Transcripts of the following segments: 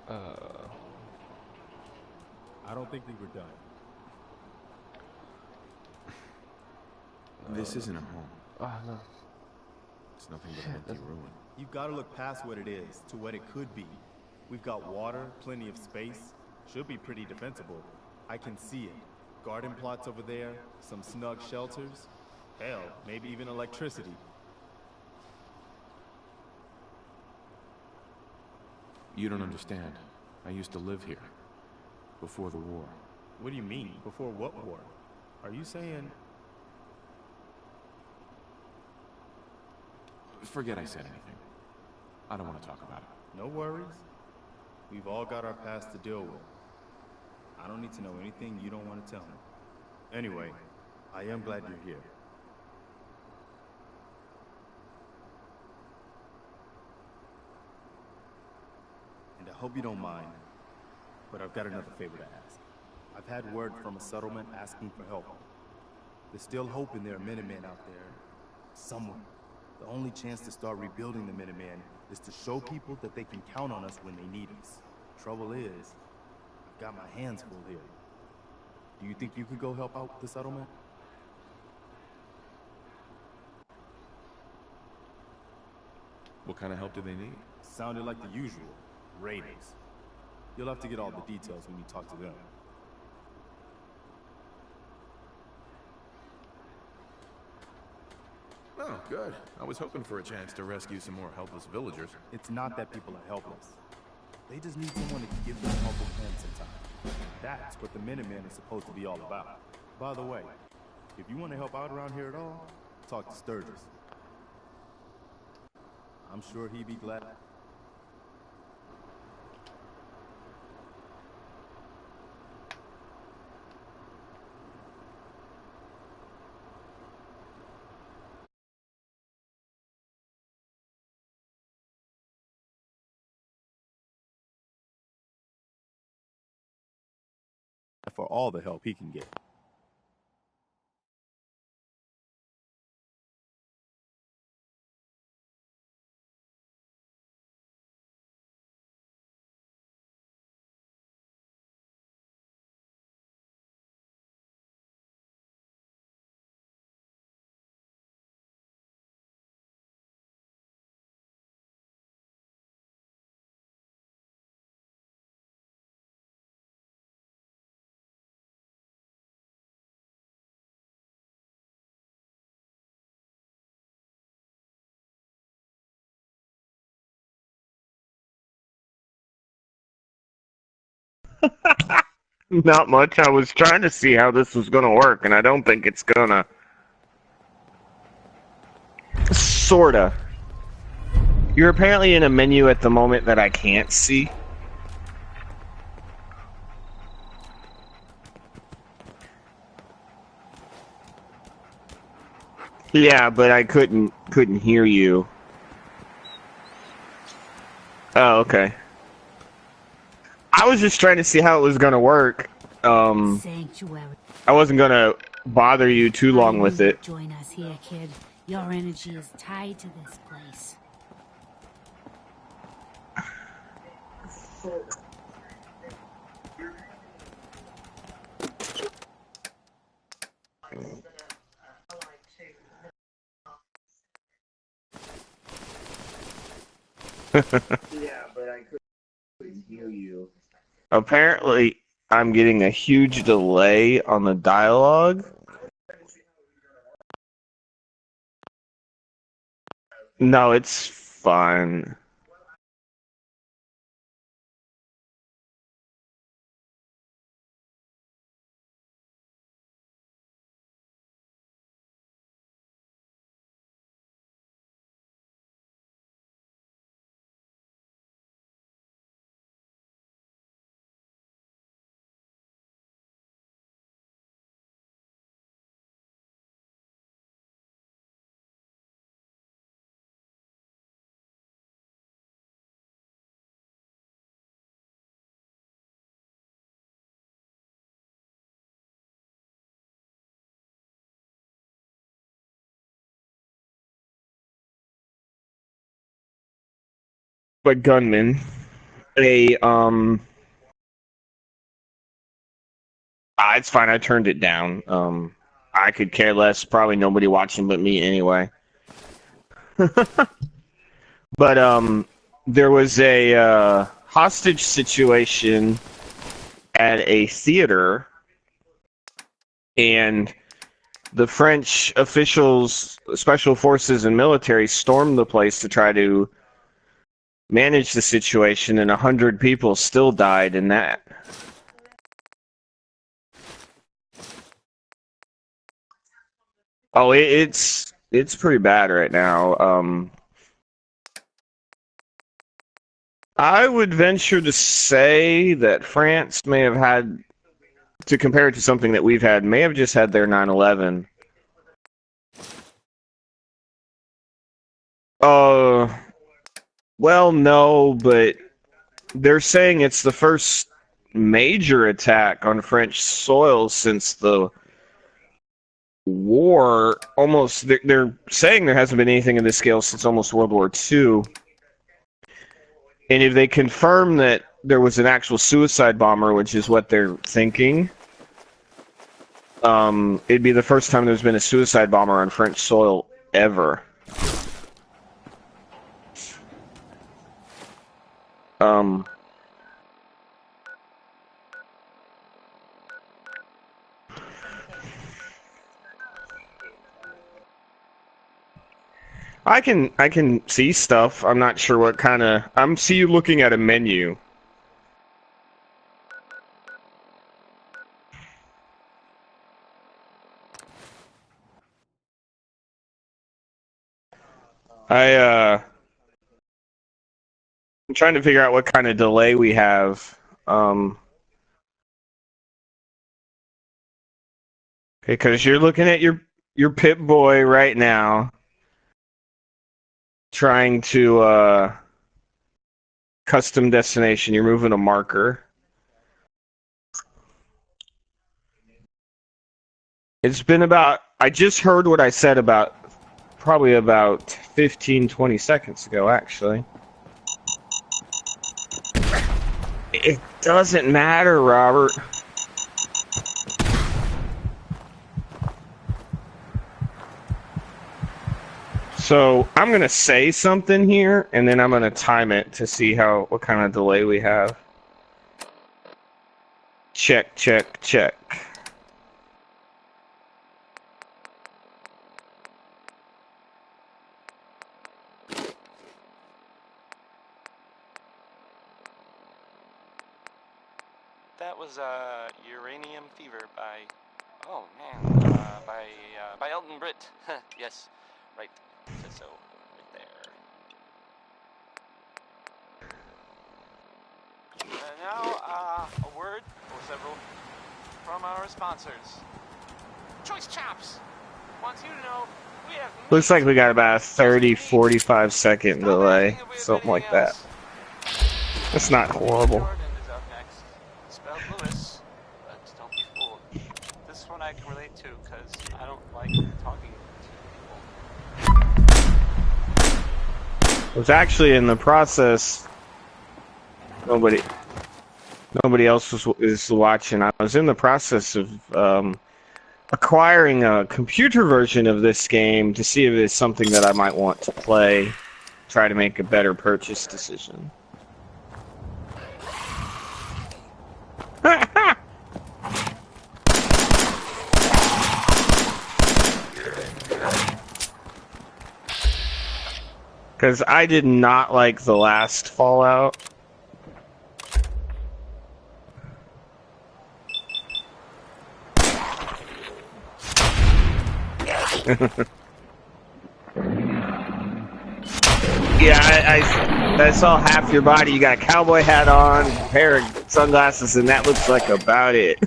I don't think we were done. This isn't a home. No. It's nothing but an empty ruin. You've got to look past what it is to what it could be. We've got water, plenty of space. Should be pretty defensible. I can see it. Garden plots over there, some snug shelters. Hell, maybe even electricity. You don't understand. I used to live here. Before the war. What do you mean? Before what war? Are you saying... Forget I said anything. I don't want to talk about it. No worries. We've all got our past to deal with. I don't need to know anything you don't want to tell me. Anyway, I am glad you're here. And I hope you don't mind, but I've got another favor to ask. I've had word from a settlement asking for help. There's still hope in there are Minutemen out there, somewhere. The only chance to start rebuilding the Minutemen is to show people that they can count on us when they need us. Trouble is, I've got my hands full here. Do you think you could go help out the settlement? What kind of help do they need? Sounded like the usual. Raiders. You'll have to get all the details when you talk to them. Oh, good. I was hoping for a chance to rescue some more helpless villagers. It's not that people are helpless. They just need someone to give them a helping hand sometime. That's what the Minutemen are supposed to be all about. By the way, if you want to help out around here at all, talk to Sturgis. I'm sure he'd be glad. For all the help he can get. Not much. I was trying to see how this was gonna work, and I don't think it's gonna. Sorta. You're apparently in a menu at the moment that I can't see. Yeah, but I couldn't hear you. Oh, okay. I was just trying to see how it was gonna work. Sanctuary. I wasn't gonna bother you too long with it. Join us here, kid. Your energy is tied to this place. Yeah, but I couldn't hear you. Apparently, I'm getting a huge delay on the dialogue. No, it's fine. But gunman. a it's fine. I turned it down. I could care less. Probably nobody watching but me anyway. But there was a hostage situation at a theater, and the French officials, special forces, and military stormed the place to try to manage the situation, and 100 people still died in that. Oh, it's pretty bad right now. I would venture to say that France may have had, to compare it to something that we've had, may have just had their 9/11. Well, no, but they're saying it's the first major attack on French soil since the war. Almost, they're saying there hasn't been anything of this scale since almost World War II. And if they confirm that there was an actual suicide bomber, which is what they're thinking, it'd be the first time there's been a suicide bomber on French soil ever. I can see stuff. I'm not sure what kind of. I'm see you looking at a menu. I'm trying to figure out what kind of delay we have. Okay, because you're looking at your Pip-Boy right now, trying to custom destination. You're moving a marker. It's been about. I just heard what I said about probably about 15, 20 seconds ago, actually. It doesn't matter, Robert. So I'm gonna say something here, and then I'm gonna time it to see what kind of delay we have. Check, check, check. That was Uranium Fever by, oh man, by Elton Britt. Yes, right. So right there. And now a word or several from our sponsors. Choice Chops wants you to know we have. Looks like we got about a 30-45 second delay, something like that. That's not horrible. This one I can relate to because I don't like talking to people. I was actually in the process. Nobody else is watching. I was in the process of acquiring a computer version of this game to see if it's something that I might want to play. Try to make a better purchase decision. Because I did not like the last Fallout. Yeah, I saw half your body. You got a cowboy hat on, a pair of sunglasses, and that looks like about it.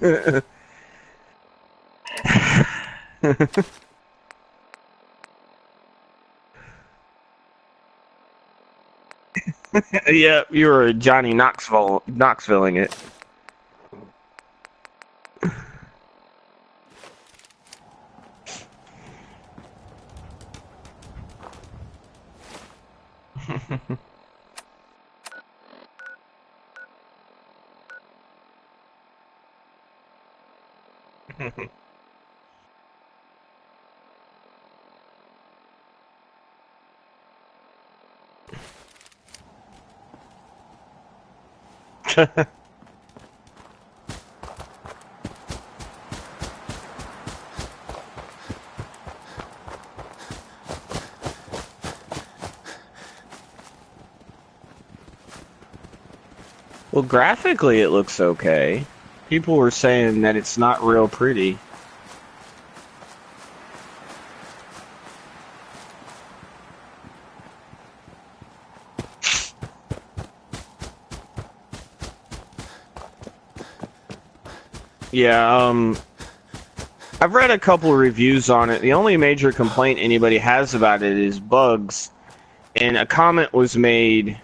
Yeah, you were Johnny Knoxville-ing it. Well, graphically it looks okay. People were saying that it's not real pretty. Yeah, I've read a couple of reviews on it. The only major complaint anybody has about it is bugs. And a comment was made,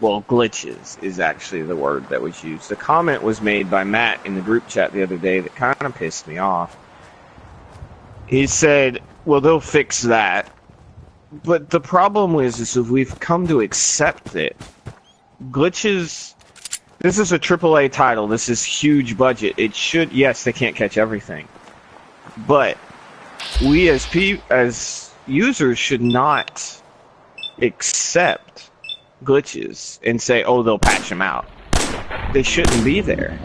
well, glitches is actually the word that was used. The comment was made by Matt in the group chat the other day that kind of pissed me off. He said, well, they'll fix that. But the problem is if we've come to accept it, glitches... This is a AAA title. This is huge budget. It should... Yes, they can't catch everything. But we as users should not accept glitches and say, oh, they'll patch them out. They shouldn't be there.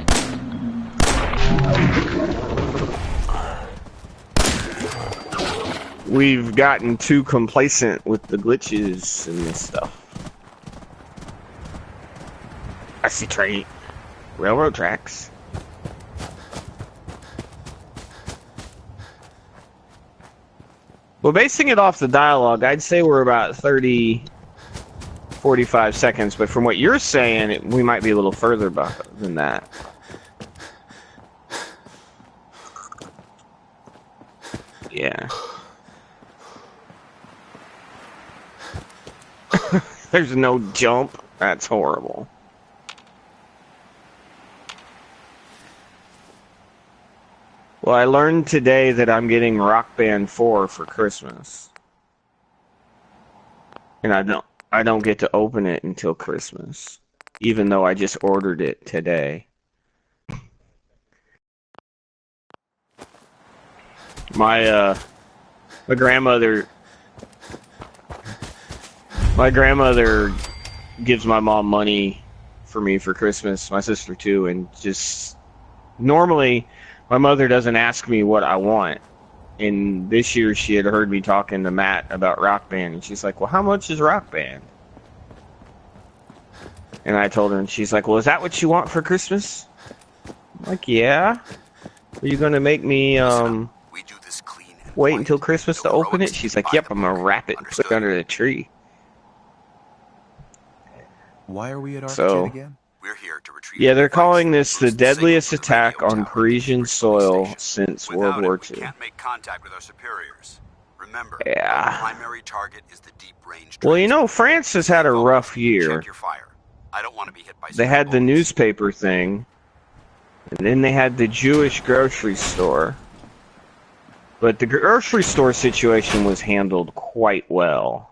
We've gotten too complacent with the glitches and this stuff. I see train. Railroad tracks. Well, basing it off the dialogue, I'd say we're about 30, 45 seconds, but from what you're saying, we might be a little further than that. Yeah. There's no jump. That's horrible. Well, I learned today that I'm getting Rock Band 4 for Christmas. And I don't get to open it until Christmas, even though I just ordered it today. My grandmother gives my mom money for me for Christmas, my sister too, and just normally my mother doesn't ask me what I want. And this year she had heard me talking to Matt about Rock Band, and she's like, well, how much is Rock Band? And I told her, and she's like, well, is that what you want for Christmas? I'm like, yeah. Are you going to make me wait until Christmas to open it? She's like, yep, I'm going to wrap it and put it under the tree. Why are we at Arcade again? We're here to retrieve. Yeah, they're calling this the deadliest attack on Parisian soil since World War II. We can't make contact with our superiors. Remember, yeah. Our primary target is the deep range. Well, you know, France has had a rough year. Check your fire. I don't want to be hit by. They had the newspaper thing, and then they had the Jewish grocery store. But the grocery store situation was handled quite well.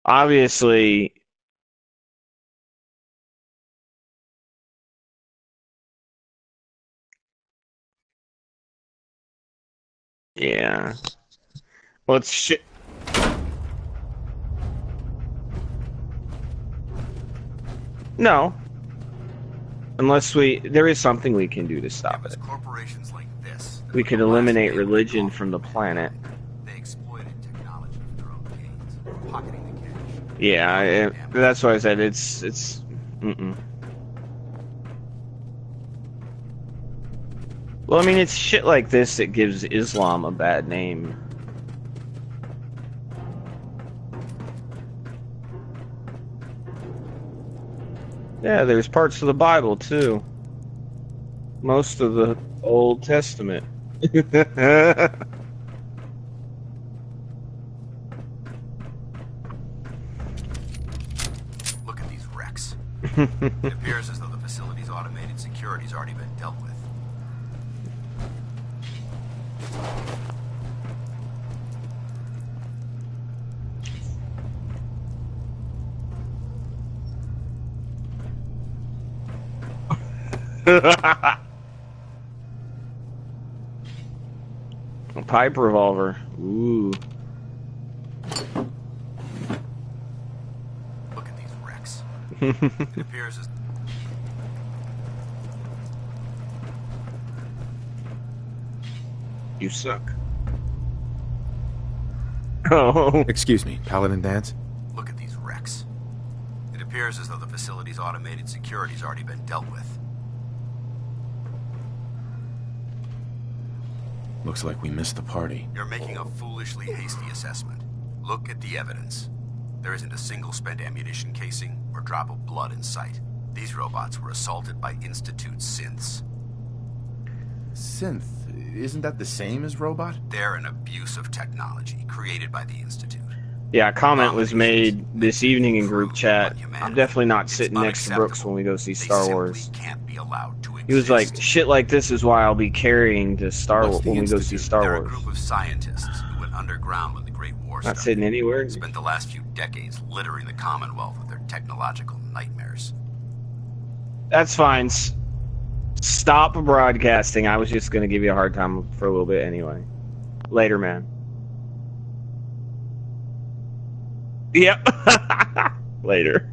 Obviously, yeah. Well, it's shit. No. Unless there is something we can do to stop it. Corporations like this. We could eliminate religion from the planet. They exploited technology for their own gains, pocketing the cash. Yeah, that's why I said it's Well, I mean, it's shit like this that gives Islam a bad name. Yeah, there's parts of the Bible, too. Most of the Old Testament. Look at these wrecks. It appears as though the facility's automated security's already been dealt with. pipe revolver. Ooh. Look at these wrecks. It appears as... You suck. Oh. Excuse me, Paladin Dance? Look at these wrecks. It appears as though the facility's automated security's already been dealt with. Looks like we missed the party. You're making a foolishly hasty assessment. Look at the evidence. There isn't a single spent ammunition casing or drop of blood in sight. These robots were assaulted by Institute synths. Synth? Isn't that the same as robot? They're an abuse of technology created by the Institute. Yeah, a comment was made this evening in group chat. I'm definitely not sitting next to Brooks when we go see Star Wars. Can't be allowed to He was like, shit like this is why I'll be carrying to Star Wars when we go see Star They're a Wars. group of scientists who went underground when the Great War Not started. sitting anywhere. Spent the last few decades littering the Commonwealth with their technological nightmares. That's fine. Stop broadcasting. I was just going to give you a hard time for a little bit anyway. Later, man. Yep. Later.